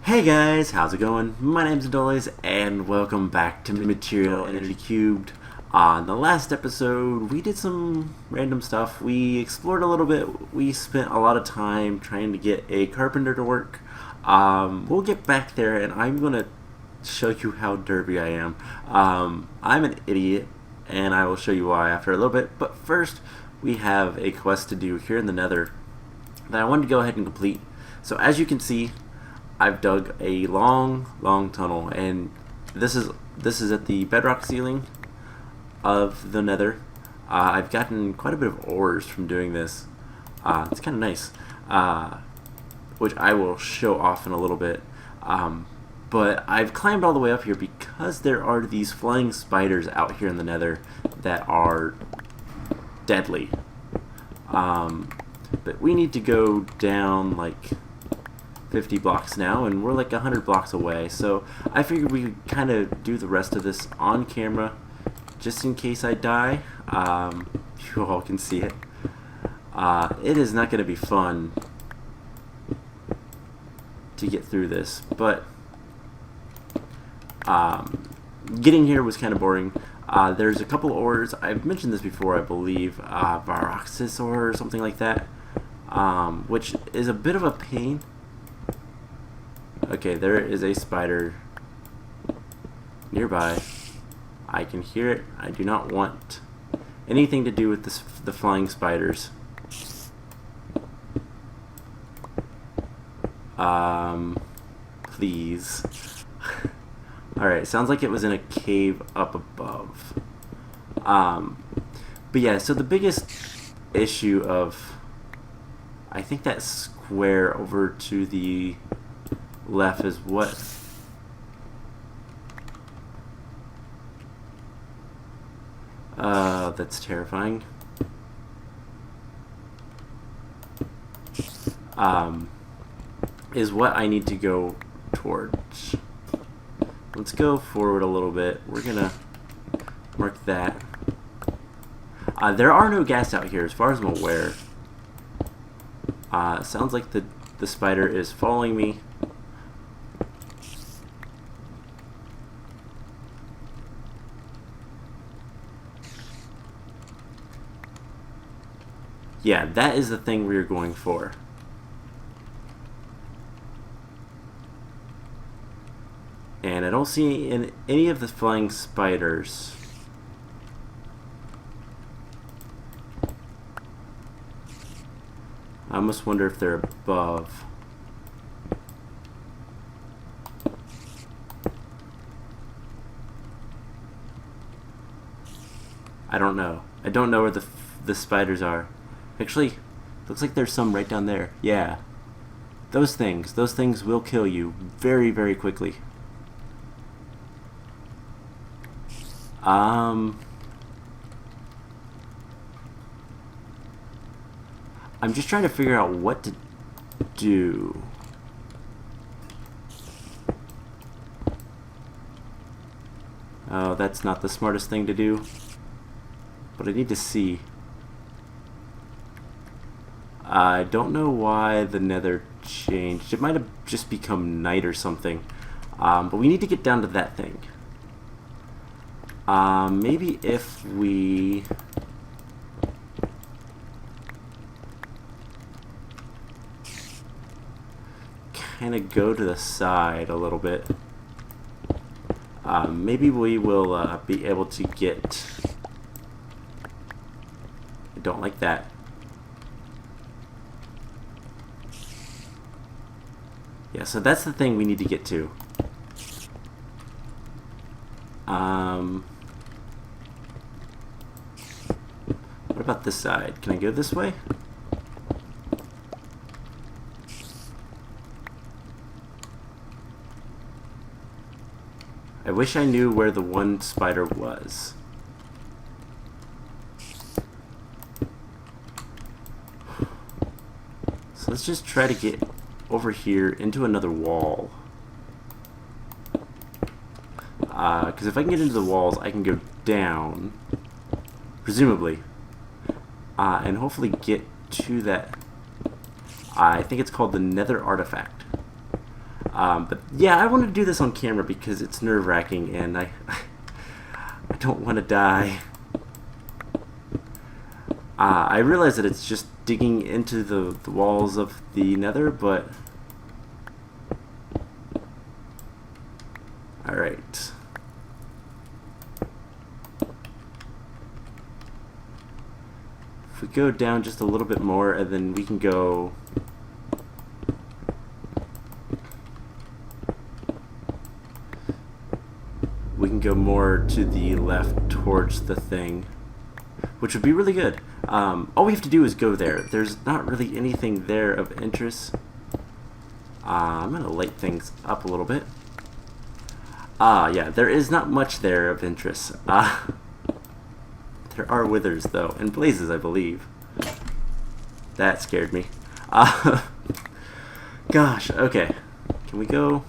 Hey guys, how's it going? My name's Adolis, and welcome back to Material Energy Cubed. In the last episode, we did some random stuff. We explored a little bit. We spent a lot of time trying to get a carpenter to work. We'll get back there, and I'm gonna show you how derpy I am. I'm an idiot, and I will show you why after a little bit. But first, we have a quest to do here in the Nether that I wanted to go ahead and complete. So as you can see, I've dug a long tunnel, and this is at the bedrock ceiling of the Nether. I've gotten quite a bit of ores from doing this. It's kind of nice, which I will show off in a little bit. But I've climbed all the way up here because there are these flying spiders out here in the Nether that are deadly. But we need to go down like 50 blocks now, and we're like 100 blocks away, so I figured we could kind of do the rest of this on camera just in case I die. You all can see it. It is not going to be fun to get through this, but getting here was kind of boring. There's a couple ores. I've mentioned this before, I believe, Varoxis ore or something like that, which is a bit of a pain. Okay, there is a spider nearby. I can hear it. I do not want anything to do with the flying spiders. Please. Alright, sounds like it was in a cave up above. But yeah, so the biggest issue of, I think that square over to the left is what? That's terrifying. Is what I need to go towards. Let's go forward a little bit. We're gonna mark that. There are no ghast out here as far as I'm aware. Sounds like the spider is following me. Yeah, that is the thing we are going for. And I don't see any of the flying spiders. I almost wonder if they're above. I don't know. I don't know where the spiders are. Actually, looks like there's some right down there. Yeah. Those things will kill you very, very quickly. I'm just trying to figure out what to do. Oh, that's not the smartest thing to do. But I need to see. I don't know why the Nether changed. It might have just become night or something. But we need to get down to that thing. Maybe if we kind of go to the side a little bit, maybe we will be able to get... I don't like that. Yeah, so that's the thing we need to get to. What about this side? Can I go this way? I wish I knew where the one spider was. So let's just try to get over here into another wall. Because if I can get into the walls, I can go down, presumably, and hopefully get to that. I think it's called the Nether artifact. But yeah, I wanted to do this on camera because it's nerve-wracking and I don't want to die. I realize that it's just digging into the walls of the Nether, but alright. If we go down just a little bit more, and then we can go more to the left towards the thing, which would be really good. All we have to do is go there. There's not really anything there of interest. I'm gonna light things up a little bit. Yeah, there is not much there of interest. There are withers though, and blazes, I believe. That scared me. Gosh, okay. Can we go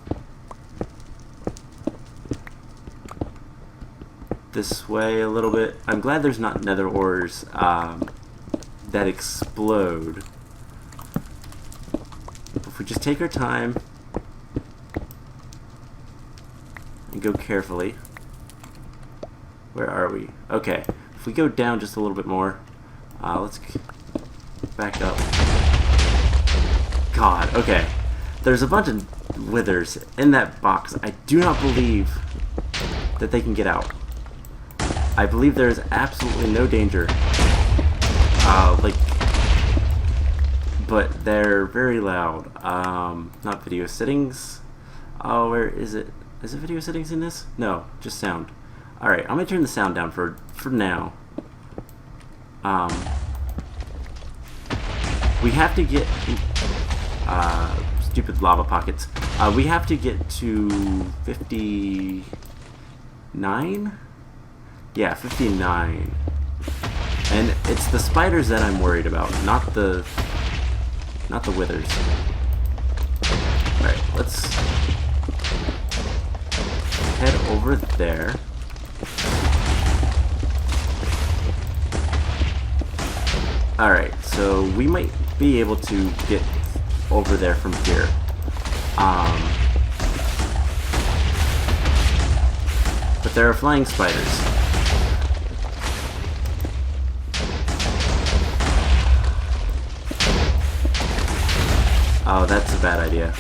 this way a little bit? I'm glad there's not nether ores that explode. If we just take our time and go carefully. Where are we? Okay, if we go down just a little bit more, let's back up. God, okay. There's a bunch of withers in that box. I do not believe that they can get out. I believe there is absolutely no danger. But they're very loud. Not video settings. Oh, where is it? Is it video settings in this? No, just sound. Alright, I'm gonna turn the sound down for now. We have to get stupid lava pockets. We have to get to 59? Yeah, 59. And it's the spiders that I'm worried about, not the withers. Alright, let's head over there. Alright, so we might be able to get over there from here. But there are flying spiders. Oh, that's a bad idea.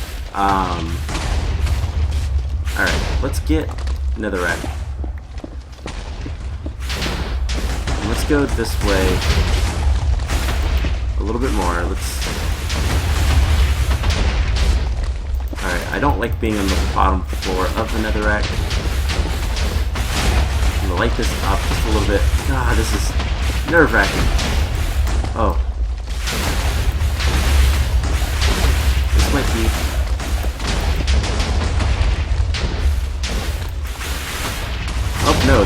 Alright, let's get netherrack. And let's go this way a little bit more. Alright, I don't like being on the bottom floor of the netherrack. I'm gonna light this up just a little bit. God, this is nerve-wracking. Oh. This might be... Oh no,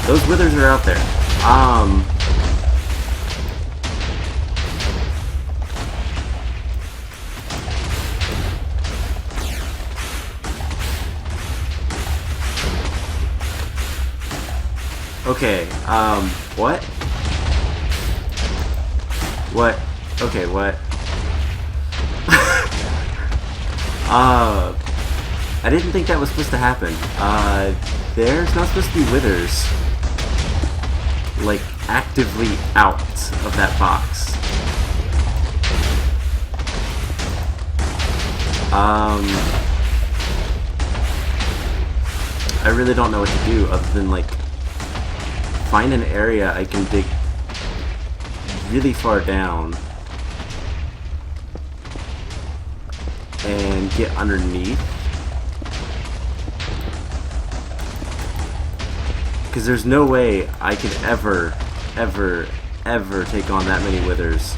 those withers are out there. Okay, what? What? Okay, what? I didn't think that was supposed to happen. There's not supposed to be withers, like, actively out of that box. I really don't know what to do other than, like, find an area I can dig really far down and get underneath, because there's no way I could ever take on that many withers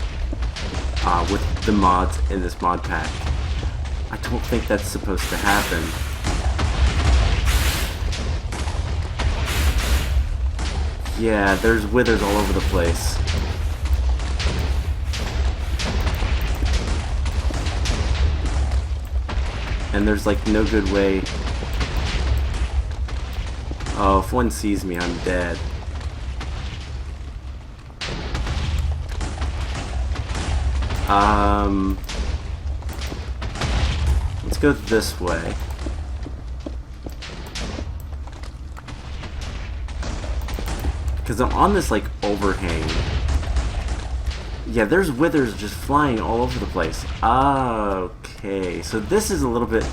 with the mods in this mod pack. I don't think that's supposed to happen. Yeah, there's withers all over the place. And there's like no good way. Oh, if one sees me, I'm dead. go this way. Because I'm on this, like, overhang. Yeah, there's withers just flying all over the place. Okay, so this is a little bit...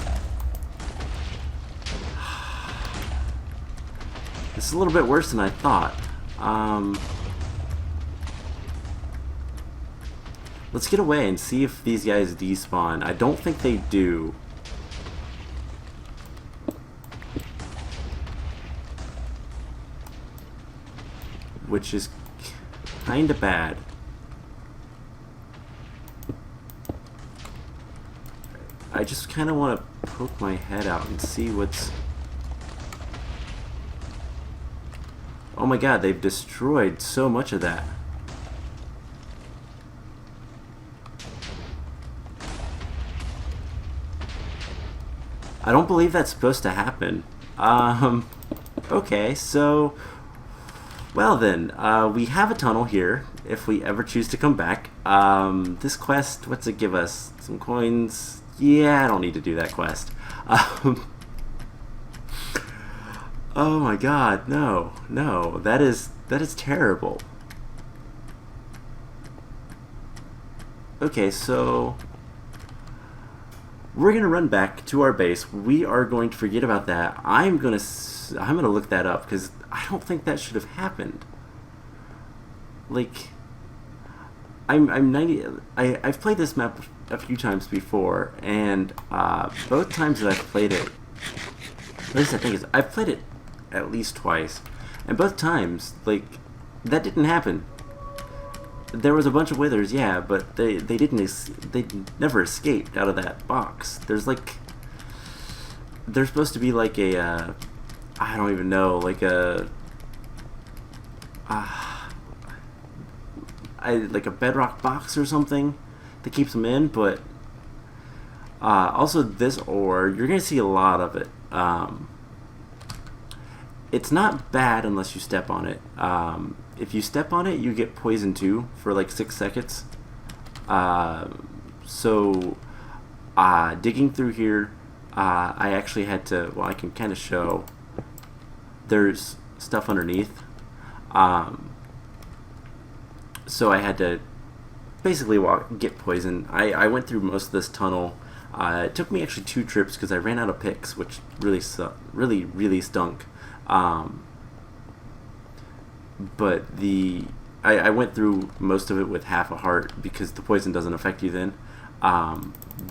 This is a little bit worse than I thought. Let's get away and see if these guys despawn. I don't think they do. Which is kinda bad. I just kinda wanna poke my head out and see what's... Oh my god, they've destroyed so much of that. I don't believe that's supposed to happen. Okay, so... Well then, we have a tunnel here, if we ever choose to come back. This quest, what's it give us? Some coins? Yeah, I don't need to do that quest. Oh my god, no, no, that is terrible. Okay, so... We're gonna run back to our base. We are going to forget about that. I'm gonna look that up because I don't think that should have happened. Like, I'm 90. I've played this map a few times before, and both times that I've played it, at least I think is I've played it at least twice, and both times like that didn't happen. There was a bunch of withers, yeah, but they never escaped out of that box. There's supposed to be like a I don't even know, like a like a bedrock box or something that keeps them in, but also this ore, you're gonna see a lot of it. It's not bad unless you step on it. If you step on it, you get poisoned too for like 6 seconds. So digging through here, I actually had to, well, I can kind of show there's stuff underneath. So I had to basically get poisoned. I went through most of this tunnel. It took me actually 2 trips because I ran out of picks, which really stunk. But I went through most of it with half a heart because the poison doesn't affect you then.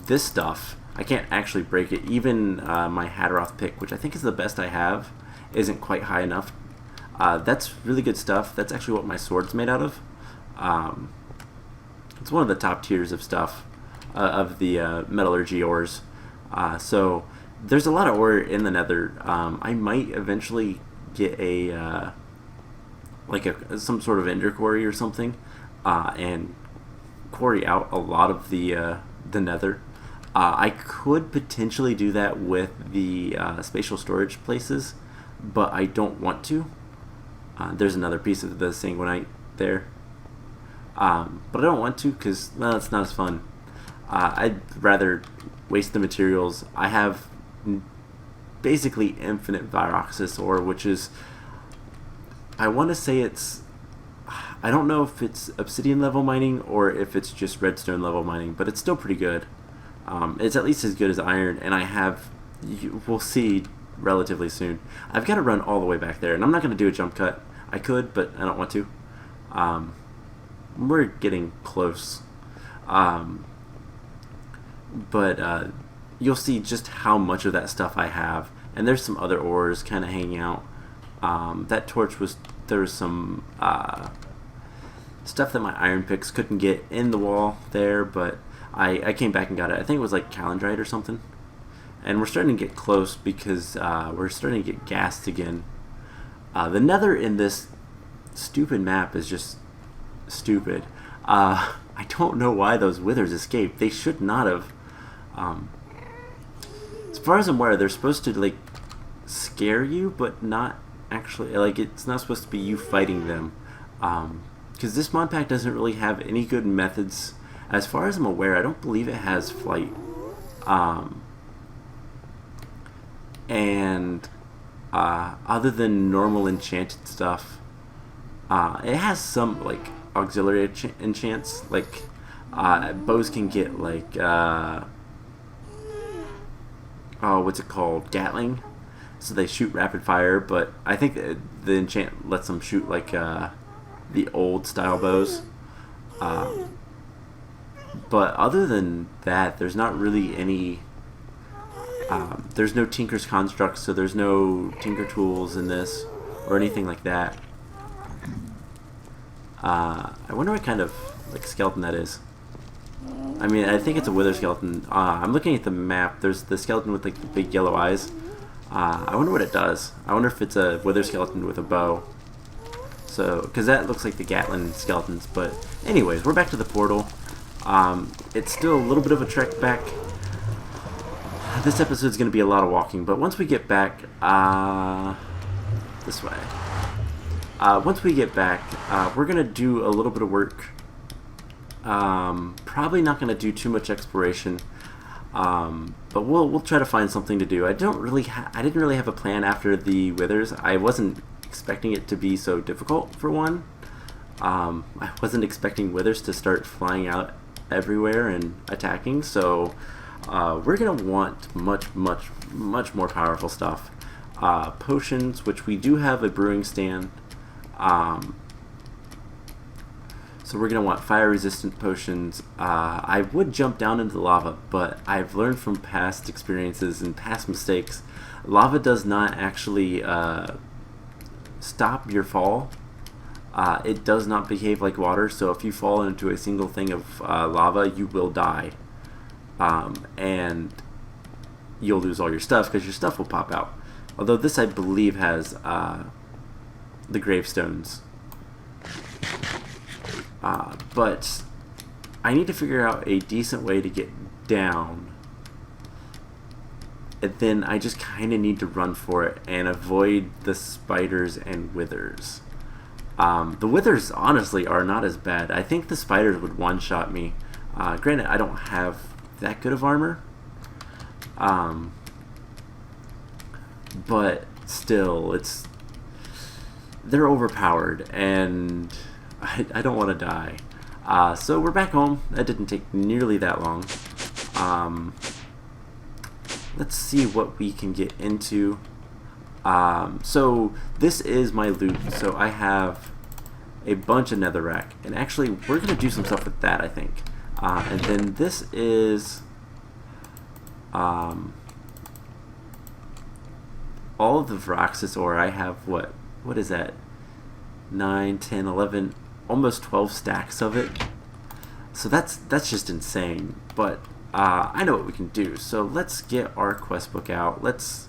This stuff, I can't actually break it. Even my Hatteroth pick, which I think is the best I have, isn't quite high enough. That's really good stuff. That's actually what my sword's made out of. It's one of the top tiers of stuff, of the metallurgy ores. So there's a lot of ore in the Nether. I might eventually get a some sort of ender quarry or something, and quarry out a lot of the Nether. I could potentially do that with the spatial storage places, but I don't want to. There's another piece of the sanguinite there, but I don't want to because, well, it's not as fun. I'd rather waste the materials. I have basically infinite Viroxis ore, which is, I want to say it's, I don't know if it's obsidian level mining or if it's just redstone level mining, but it's still pretty good. It's at least as good as iron, and I have, we'll see relatively soon. I've got to run all the way back there, and I'm not going to do a jump cut. I could, but I don't want to. We're getting close. But you'll see just how much of that stuff I have, and there's some other ores kind of hanging out. That torch was, there was some stuff that my iron picks couldn't get in the wall there, but I came back and got it. I think it was like calendrite or something. And we're starting to get close because we're starting to get gassed again. The Nether in this stupid map is just stupid. I don't know why those withers escaped. They should not have. As far as I'm aware, they're supposed to like scare you, but not actually, like, it's not supposed to be you fighting them. Because this mod pack doesn't really have any good methods. As far as I'm aware, I don't believe it has flight. and other than normal enchanted stuff, it has some like auxiliary enchants. Like bows can get like what's it called? Gatling. So they shoot rapid fire, but I think the enchant lets them shoot like the old style bows. But other than that, there's not really any. There's no Tinker's constructs, so there's no Tinker tools in this or anything like that. I wonder what kind of like skeleton that is. I mean, I think it's a wither skeleton. I'm looking at the map. There's the skeleton with like the big yellow eyes. I wonder what it does. I wonder if it's a wither skeleton with a bow. So, because that looks like the Gatlin skeletons. But anyways, we're back to the portal. It's still a little bit of a trek back. This episode's going to be a lot of walking, but once we get back, this way. Once we get back, we're going to do a little bit of work. Probably not going to do too much exploration, but we'll try to find something to do. I didn't really have a plan after the withers. I wasn't expecting it to be so difficult for one. I wasn't expecting withers to start flying out everywhere and attacking, so we're gonna want much more powerful stuff. Potions, which we do have a brewing stand. So we're going to want fire-resistant potions. I would jump down into the lava, but I've learned from past experiences and past mistakes, lava does not actually stop your fall. It does not behave like water, so if you fall into a single thing of lava, you will die. And you'll lose all your stuff, because your stuff will pop out. Although this, I believe, has the gravestones. But I need to figure out a decent way to get down, and then I just kind of need to run for it and avoid the spiders and withers. The withers honestly are not as bad. I think the spiders would one-shot me. Granted, I don't have that good of armor, but still, they're overpowered, and I don't want to die. So we're back home. That didn't take nearly that long. Let's see what we can get into. So this is my loot. So I have a bunch of netherrack, and actually we're going to do some stuff with that, I think. And then this is all of the Varaxis ore. I have what is that? 9, 10, 11, almost 12 stacks of it. So that's just insane. But I know what we can do. So let's get our quest book out. Let's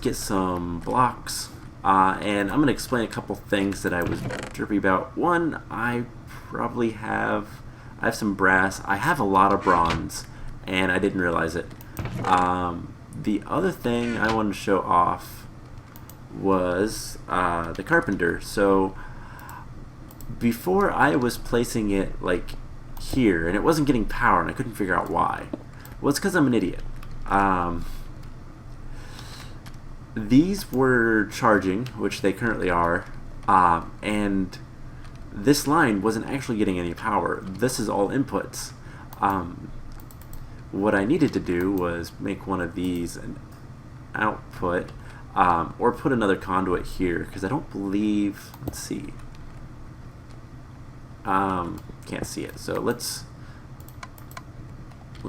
get some blocks. And I'm gonna explain a couple things that I was derpy about. One, I have some brass. I have a lot of bronze, and I didn't realize it. The other thing I wanted to show off was the carpenter. So before, I was placing it like here, and it wasn't getting power, and I couldn't figure out why. Well, it's because I'm an idiot. These were charging, which they currently are, and this line wasn't actually getting any power. This is all inputs. What I needed to do was make one of these an output, or put another conduit here, because I don't believe, let's see, can't see it, so let's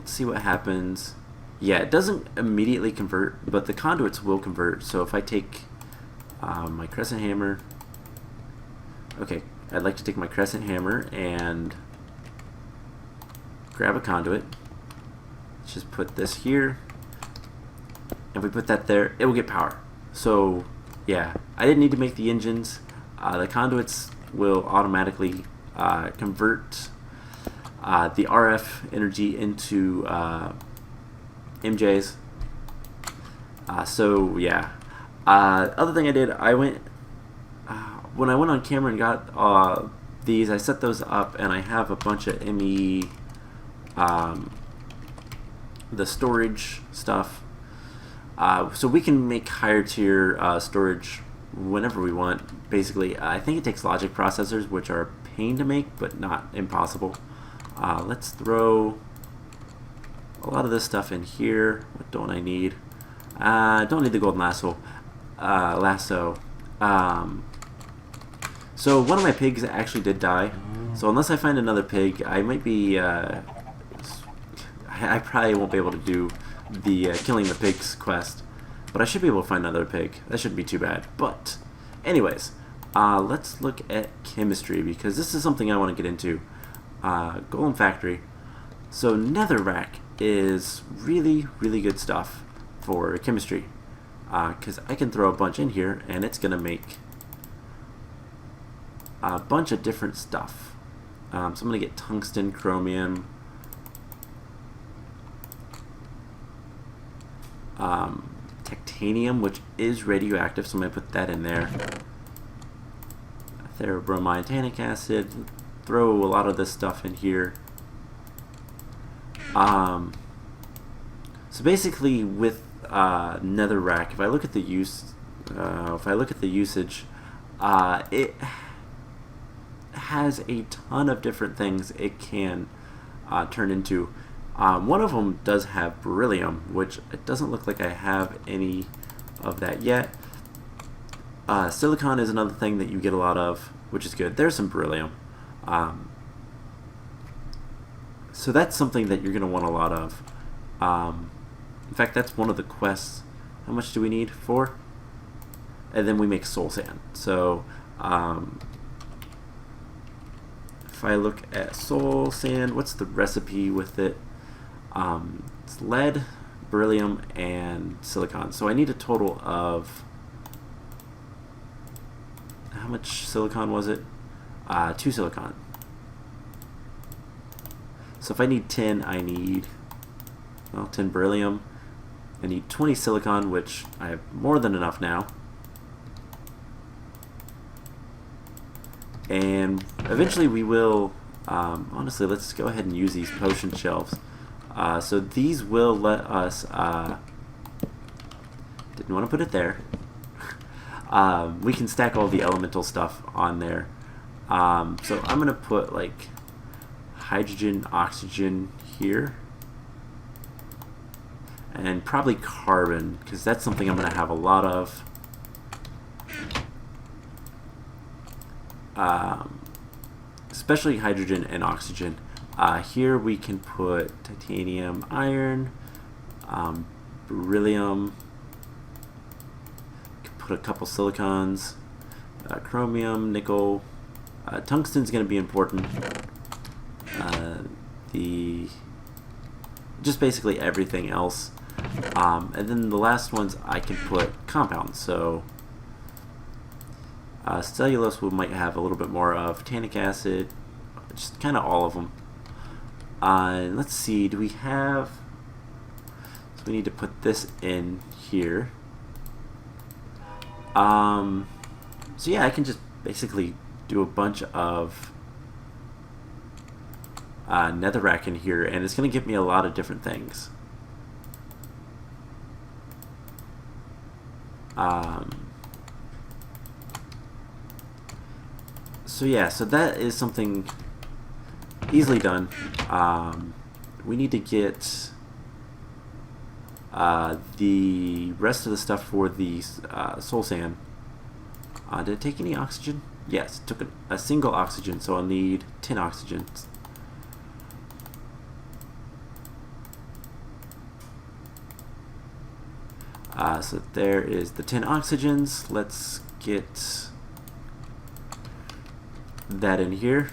see what happens. Yeah, it doesn't immediately convert, but the conduits will convert. So if I take my crescent hammer, okay, I'd like to take my crescent hammer and grab a conduit. Let's just put this here. If we put that there, it will get power. So yeah, I didn't need to make the engines. The conduits will automatically convert the RF energy into MJs. So yeah. Other thing I did, I went when I went on camera and got these, I set those up, and I have a bunch of ME, the storage stuff. So we can make higher tier storage whenever we want. Basically, I think it takes logic processors, which are a pain to make, but not impossible. Let's throw a lot of this stuff in here. What don't I need? Don't need the golden lasso. So one of my pigs actually did die. So unless I find another pig, I might be. I probably won't be able to do the killing the pigs quest, but I should be able to find another pig. That shouldn't be too bad. But, anyways, let's look at chemistry because this is something I want to get into. Golem factory. So netherrack is really, really good stuff for chemistry because I can throw a bunch in here and it's gonna make a bunch of different stuff. So I'm gonna get tungsten, chromium, titanium, which is radioactive, so I'm going to put that in there. Therobromine, tannic acid, throw a lot of this stuff in here. So basically with netherrack, if I look at the usage, it has a ton of different things it can turn into. One of them does have beryllium, which it doesn't look like I have any of that yet. Silicon is another thing that you get a lot of, which is good. There's some beryllium. So that's something that you're going to want a lot of. In fact, that's one of the quests. How much do we need? 4? And then we make soul sand. So if I look at soul sand, what's the recipe with it? It's lead, beryllium, and silicon. So I need a total of, how much silicon was it? 2 silicon. So if I need 10, I need, well, 10 beryllium. I need 20 silicon, which I have more than enough now. And eventually we will, honestly, let's go ahead and use these potion shelves. So these will let us, didn't want to put it there. We can stack all the elemental stuff on there. So I'm going to put like hydrogen, oxygen here. And probably carbon, because that's something I'm going to have a lot of. Especially hydrogen and oxygen. Here we can put titanium, iron, beryllium, can put a couple silicons, chromium, nickel, tungsten's going to be important. Just basically everything else. And then the last ones I can put compounds. So cellulose we might have a little bit more of, tannic acid, just kind of all of them. Let's see, do we have, so we need to put this in here. So yeah, I can just basically do a bunch of netherrack in here, and it's going to give me a lot of different things. So yeah, so that is something easily done. We need to get the rest of the stuff for the soul sand. Did it take any oxygen? Yes, it took a single oxygen, so I'll need 10 oxygens. So there is the 10 oxygens. Let's get that in here.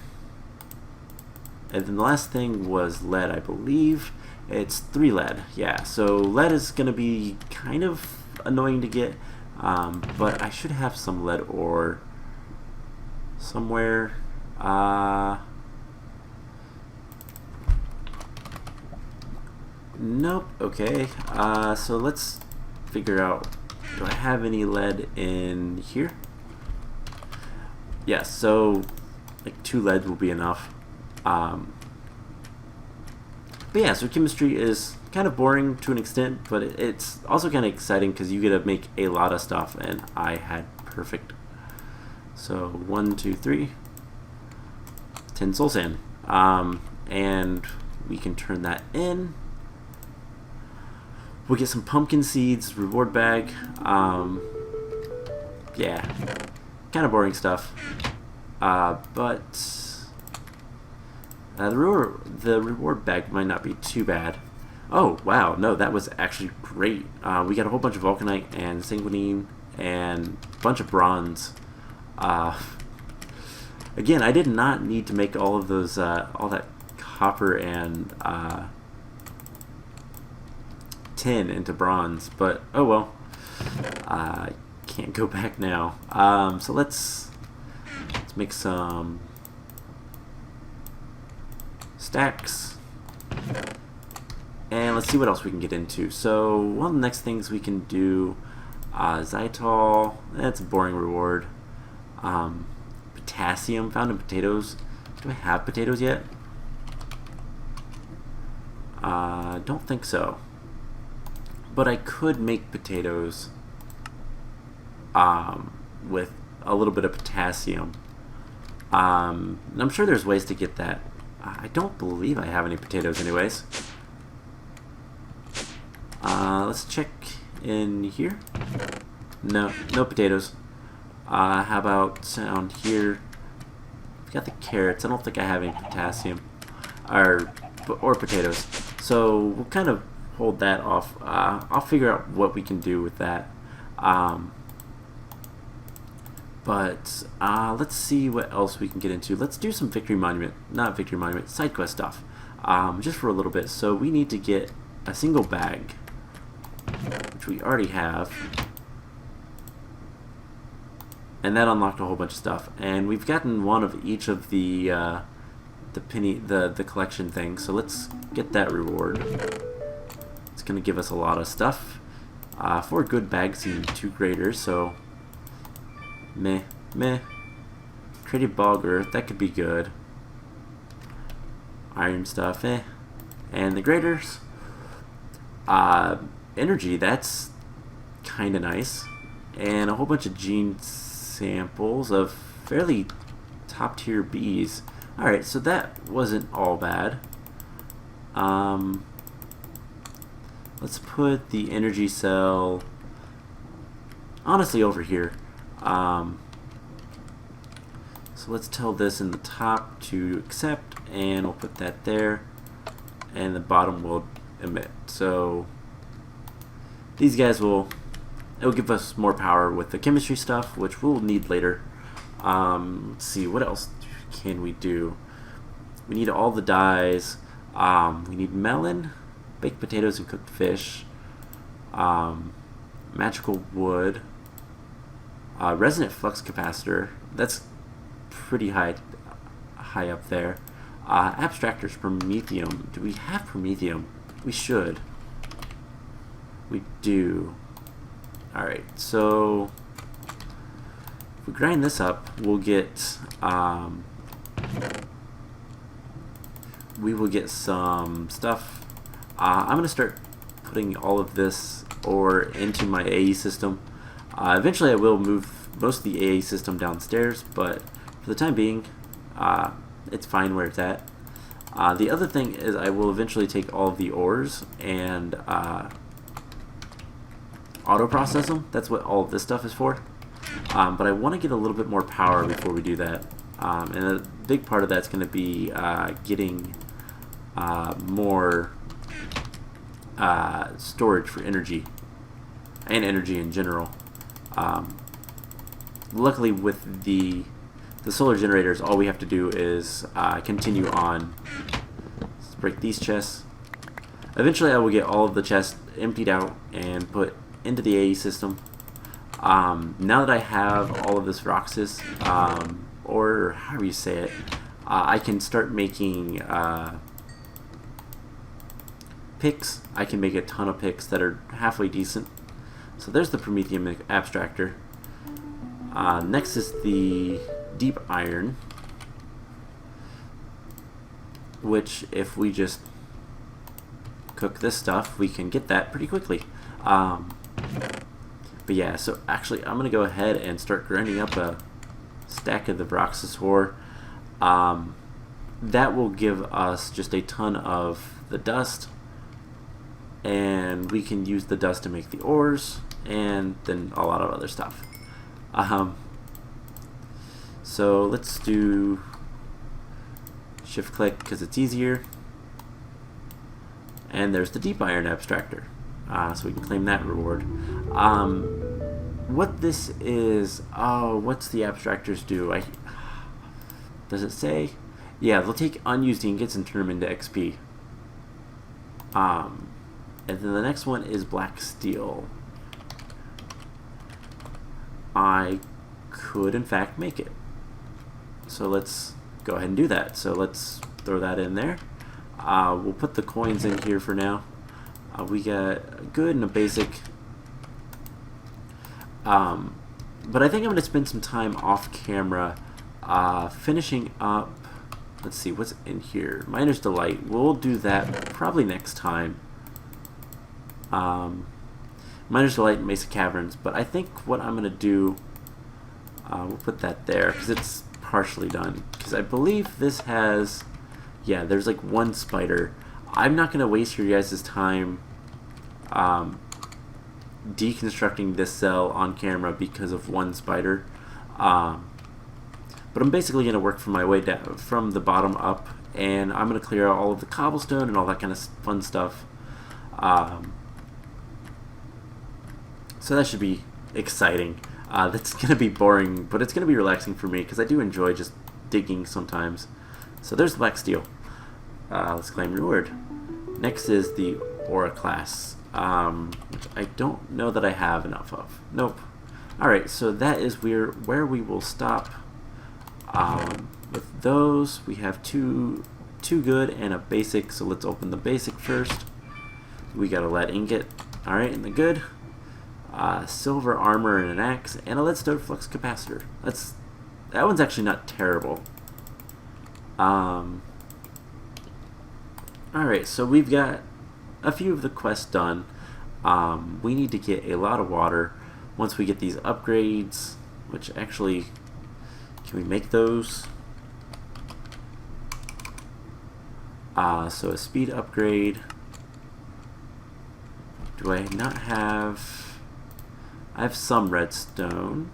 And then the last thing was lead, I believe. It's 3 lead. Yeah, so lead is going to be kind of annoying to get, but I should have some lead ore somewhere. Nope. Okay. So let's figure out, do I have any lead in here? Yes, so like 2 lead will be enough. But yeah, so chemistry is kind of boring to an extent, but it's also kind of exciting because you get to make a lot of stuff, and I had perfect. So 1, 2, 3, 10 soul sand, and we can turn that in. We'll get some pumpkin seeds, reward bag. Yeah, kind of boring stuff, but the reward bag might not be too bad. Oh wow, no, that was actually great. We got a whole bunch of vulcanite and sanguinine and a bunch of bronze. Again, I did not need to make all of those, all that copper and tin into bronze, but oh well. Can't go back now. So let's make some stacks, and let's see what else we can get into. So one of the next things we can do, xylitol, that's a boring reward. Potassium found in potatoes. Do I have potatoes yet? Don't think so, but I could make potatoes with a little bit of potassium. And I'm sure there's ways to get that. I don't believe I have any potatoes anyways. Let's check in here. No potatoes. How about down here? We've got the carrots. I don't think I have any potassium or potatoes. So we'll kind of hold that off. I'll figure out what we can do with that. But let's see what else we can get into. Let's do some side quest stuff, just for a little bit. So we need to get a single bag, which we already have, and that unlocked a whole bunch of stuff. And we've gotten one of each of the collection things. So let's get that reward. It's gonna give us a lot of stuff. 4 good bags and 2 graders. So. Meh. Creative bog earth, that could be good. Iron stuff, eh. And the graders. Energy, that's kinda nice. And a whole bunch of gene samples of fairly top tier bees. Alright, so that wasn't all bad. Let's put the energy cell honestly over here. So let's tell this in the top to accept, and we'll put that there, and the bottom will emit. So these guys it'll give us more power with the chemistry stuff, which we'll need later. Let's see, what else can we do? We need all the dyes. We need melon, baked potatoes, and cooked fish. Magical wood. Resonant flux capacitor, that's pretty high up there. Abstractors, promethium. Do we have promethium? We should. We do. Alright, so if we grind this up, we'll get we will get some stuff. I'm gonna start putting all of this ore into my AE system. Eventually I will move most of the AA system downstairs, but for the time being, it's fine where it's at. The other thing is I will eventually take all of the ores and auto-process them. That's what all of this stuff is for. But I want to get a little bit more power before we do that. And a big part of that's going to be getting more storage for energy, and energy in general. Luckily with the solar generators, all we have to do is continue on. Let's break these chests. Eventually I will get all of the chests emptied out and put into the AE system. Now that I have all of this Roxas, or however you say it, I can start making picks. I can make a ton of picks that are halfway decent. So there's the Promethium abstractor. Next is the deep iron, which if we just cook this stuff, we can get that pretty quickly. But yeah, so actually I'm going to go ahead and start grinding up a stack of the Broxus ore. That will give us just a ton of the dust, and we can use the dust to make the ores, and then a lot of other stuff. So let's do shift click because it's easier. And there's the deep iron abstractor, so we can claim that reward. What this is, what's the abstractors do? Does it say? Yeah, they'll take unused ingots and turn them into XP. And then the next one is black steel. I could in fact make it. So let's go ahead and do that. So let's throw that in there. We'll put the coins in here for now. We got a good and a basic. But I think I'm going to spend some time off camera finishing up. Let's see what's in here. Miner's Delight. We'll do that probably next time. Miner's Delight and Mesa Caverns. But I think what I'm going to do, we'll put that there because it's partially done. Because I believe this has, yeah, there's like one spider. I'm not going to waste your guys' time deconstructing this cell on camera because of one spider. But I'm basically going to work from my way down, from the bottom up, and I'm going to clear out all of the cobblestone and all that kind of fun stuff. So that should be exciting. That's going to be boring, but it's going to be relaxing for me because I do enjoy just digging sometimes. So there's the black steel. Let's claim reward. Next is the Aura class, which I don't know that I have enough of. Nope. Alright, so that is where we will stop. With those, we have two good and a basic, so let's open the basic first. We got a lead ingot, alright, and the good. Silver armor and an axe, and a leadstone flux capacitor. That one's actually not terrible. Alright, so we've got a few of the quests done. We need to get a lot of water. Once we get these upgrades, which actually, can we make those? So a speed upgrade. Do I not have... I have some redstone.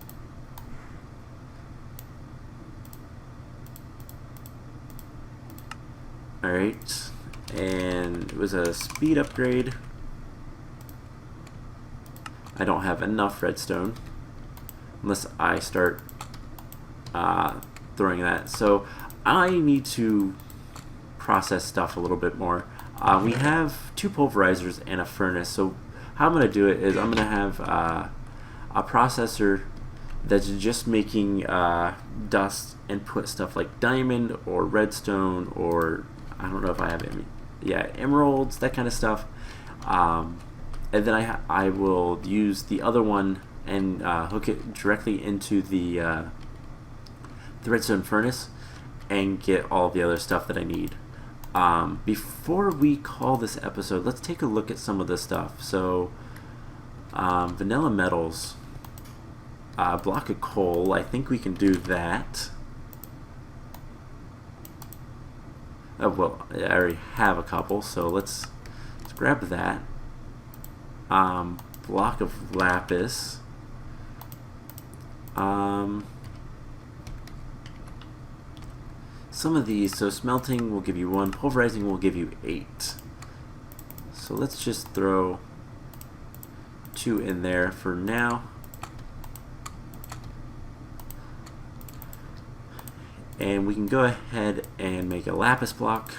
Alright, and it was a speed upgrade. I don't have enough redstone unless I start throwing that. So I need to process stuff a little bit more. We have 2 pulverizers and a furnace. So how I'm going to do it is I'm going to have a processor that's just making dust and put stuff like diamond or redstone, or I don't know if I have any, yeah, emeralds, that kind of stuff. And then I will use the other one and hook it directly into the redstone furnace and get all the other stuff that I need. Before we call this episode, let's take a look at some of this stuff. So vanilla metals, block of coal, I think we can do that. Oh, well, I already have a couple, so let's grab that. Block of lapis. Some of these, so smelting will give you 1, pulverizing will give you 8. So let's just throw 2 in there for now. And we can go ahead and make a lapis block.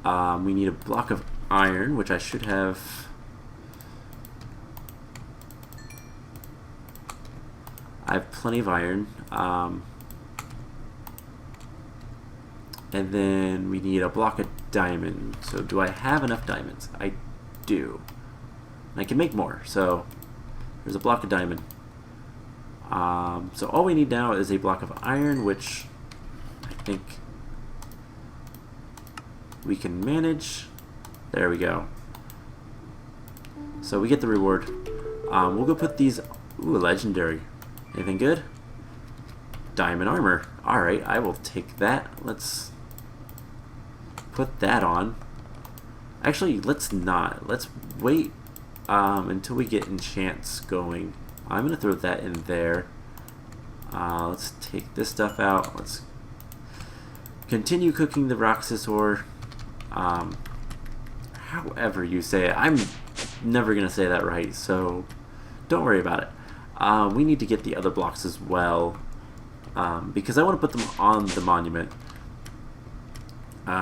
We need a block of iron, which I should have. I have plenty of iron. And then we need a block of diamond. So do I have enough diamonds? I do. And I can make more. So there's a block of diamond. So all we need now is a block of iron, which I think we can manage. There we go. So we get the reward. We'll go put these... Ooh, legendary. Anything good? Diamond armor. Alright, I will take that. Let's put that on. Actually, let's not. Let's wait until we get enchants going. I'm going to throw that in there. Let's take this stuff out. Let's continue cooking the Roxas ore. However you say it. I'm never going to say that right, so don't worry about it. We need to get the other blocks as well, because I want to put them on the monument.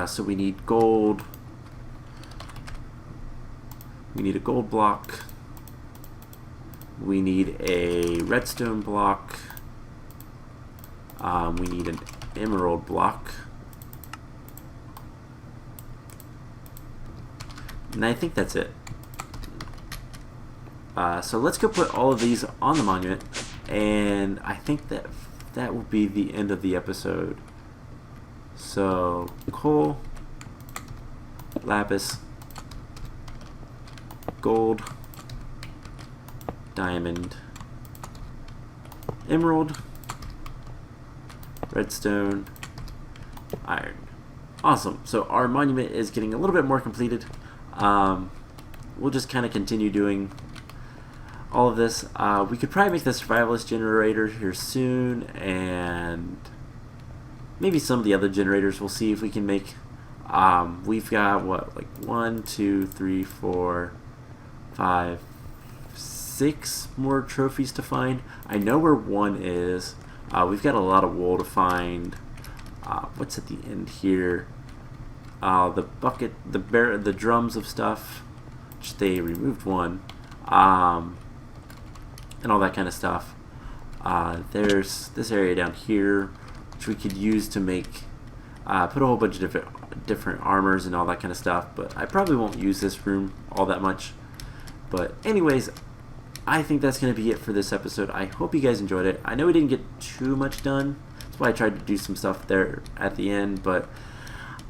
So we need gold. We need a gold block. We need a redstone block. We need an emerald block. And I think that's it. So let's go put all of these on the monument, and I think that will be the end of the episode. So coal, lapis, gold, diamond, emerald, redstone, iron. Awesome. So our monument is getting a little bit more completed. We'll just kind of continue doing all of this. We could probably make the survivalist generator here soon, and maybe some of the other generators we'll see if we can make. We've got what, like 1, 2, 3, 4, 5, 6 more trophies to find. I know where one is. We've got a lot of wool to find. What's at the end here? The bucket, the drums of stuff, which they removed one, and all that kind of stuff. There's this area down here, which we could use to make, put a whole bunch of different armors and all that kind of stuff, but I probably won't use this room all that much. But anyways, I think that's going to be it for this episode. I hope you guys enjoyed it. I know we didn't get too much done. That's why I tried to do some stuff there at the end, but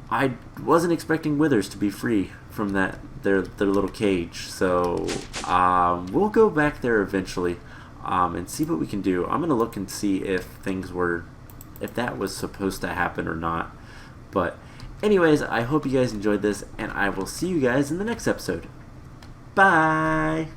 I wasn't expecting withers to be free from their little cage. So we'll go back there eventually and see what we can do. I'm going to look and see if that was supposed to happen or not. But anyways, I hope you guys enjoyed this, and I will see you guys in the next episode. Bye!